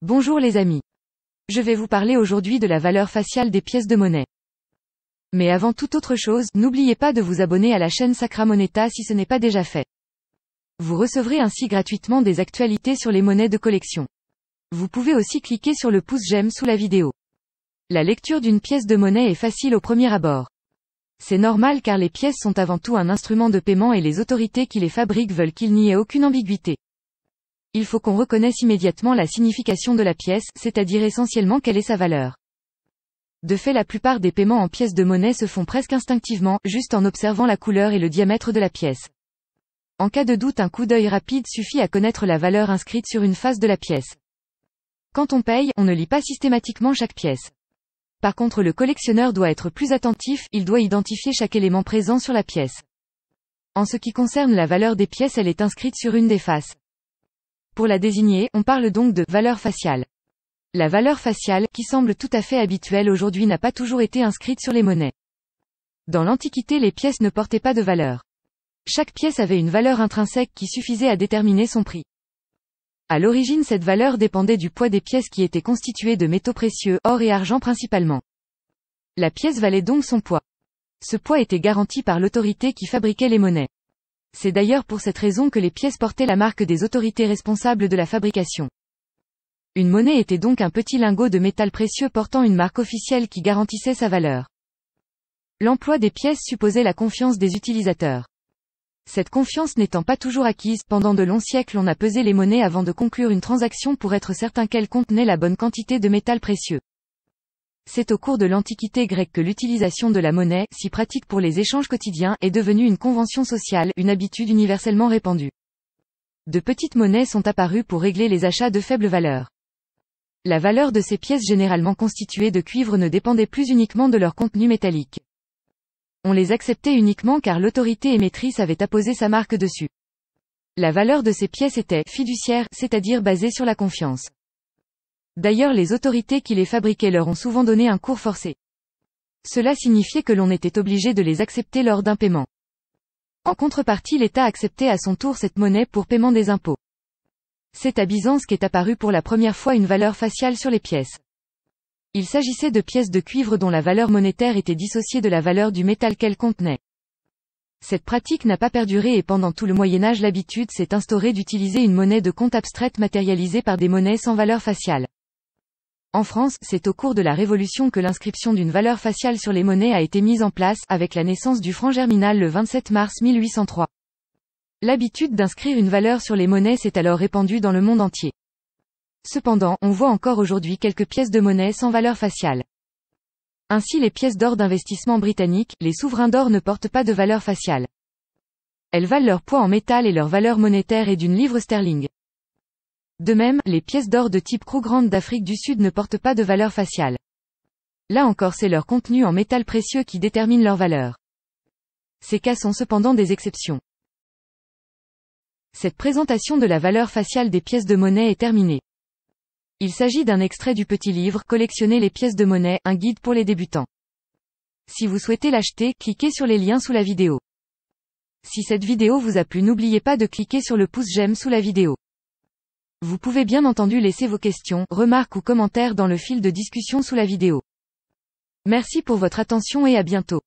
Bonjour les amis. Je vais vous parler aujourd'hui de la valeur faciale des pièces de monnaie. Mais avant toute autre chose, n'oubliez pas de vous abonner à la chaîne Sacra Moneta si ce n'est pas déjà fait. Vous recevrez ainsi gratuitement des actualités sur les monnaies de collection. Vous pouvez aussi cliquer sur le pouce j'aime sous la vidéo. La lecture d'une pièce de monnaie est facile au premier abord. C'est normal car les pièces sont avant tout un instrument de paiement et les autorités qui les fabriquent veulent qu'il n'y ait aucune ambiguïté. Il faut qu'on reconnaisse immédiatement la signification de la pièce, c'est-à-dire essentiellement quelle est sa valeur. De fait, la plupart des paiements en pièces de monnaie se font presque instinctivement, juste en observant la couleur et le diamètre de la pièce. En cas de doute, un coup d'œil rapide suffit à connaître la valeur inscrite sur une face de la pièce. Quand on paye, on ne lit pas systématiquement chaque pièce. Par contre, le collectionneur doit être plus attentif, il doit identifier chaque élément présent sur la pièce. En ce qui concerne la valeur des pièces, elle est inscrite sur une des faces. Pour la désigner, on parle donc de valeur faciale. La valeur faciale, qui semble tout à fait habituelle aujourd'hui, n'a pas toujours été inscrite sur les monnaies. Dans l'Antiquité, les pièces ne portaient pas de valeur. Chaque pièce avait une valeur intrinsèque qui suffisait à déterminer son prix. À l'origine, cette valeur dépendait du poids des pièces qui étaient constituées de métaux précieux, or et argent principalement. La pièce valait donc son poids. Ce poids était garanti par l'autorité qui fabriquait les monnaies. C'est d'ailleurs pour cette raison que les pièces portaient la marque des autorités responsables de la fabrication. Une monnaie était donc un petit lingot de métal précieux portant une marque officielle qui garantissait sa valeur. L'emploi des pièces supposait la confiance des utilisateurs. Cette confiance n'étant pas toujours acquise, pendant de longs siècles on a pesé les monnaies avant de conclure une transaction pour être certain qu'elles contenaient la bonne quantité de métal précieux. C'est au cours de l'Antiquité grecque que l'utilisation de la monnaie, si pratique pour les échanges quotidiens, est devenue une convention sociale, une habitude universellement répandue. De petites monnaies sont apparues pour régler les achats de faible valeur. La valeur de ces pièces généralement constituées de cuivre ne dépendait plus uniquement de leur contenu métallique. On les acceptait uniquement car l'autorité émettrice avait apposé sa marque dessus. La valeur de ces pièces était fiduciaire, c'est-à-dire basée sur la confiance. D'ailleurs, les autorités qui les fabriquaient leur ont souvent donné un cours forcé. Cela signifiait que l'on était obligé de les accepter lors d'un paiement. En contrepartie, l'État acceptait à son tour cette monnaie pour paiement des impôts. C'est à Byzance qu'est apparue pour la première fois une valeur faciale sur les pièces. Il s'agissait de pièces de cuivre dont la valeur monétaire était dissociée de la valeur du métal qu'elles contenaient. Cette pratique n'a pas perduré et pendant tout le Moyen-Âge l'habitude s'est instaurée d'utiliser une monnaie de compte abstraite matérialisée par des monnaies sans valeur faciale. En France, c'est au cours de la Révolution que l'inscription d'une valeur faciale sur les monnaies a été mise en place, avec la naissance du franc germinal le 27 mars 1803. L'habitude d'inscrire une valeur sur les monnaies s'est alors répandue dans le monde entier. Cependant, on voit encore aujourd'hui quelques pièces de monnaie sans valeur faciale. Ainsi, les pièces d'or d'investissement britanniques, les souverains d'or ne portent pas de valeur faciale. Elles valent leur poids en métal et leur valeur monétaire est d'une livre sterling. De même, les pièces d'or de type Krugerrand d'Afrique du Sud ne portent pas de valeur faciale. Là encore, c'est leur contenu en métal précieux qui détermine leur valeur. Ces cas sont cependant des exceptions. Cette présentation de la valeur faciale des pièces de monnaie est terminée. Il s'agit d'un extrait du petit livre « Collectionner les pièces de monnaie, un guide pour les débutants ». Si vous souhaitez l'acheter, cliquez sur les liens sous la vidéo. Si cette vidéo vous a plu, n'oubliez pas de cliquer sur le pouce j'aime sous la vidéo. Vous pouvez bien entendu laisser vos questions, remarques ou commentaires dans le fil de discussion sous la vidéo. Merci pour votre attention et à bientôt.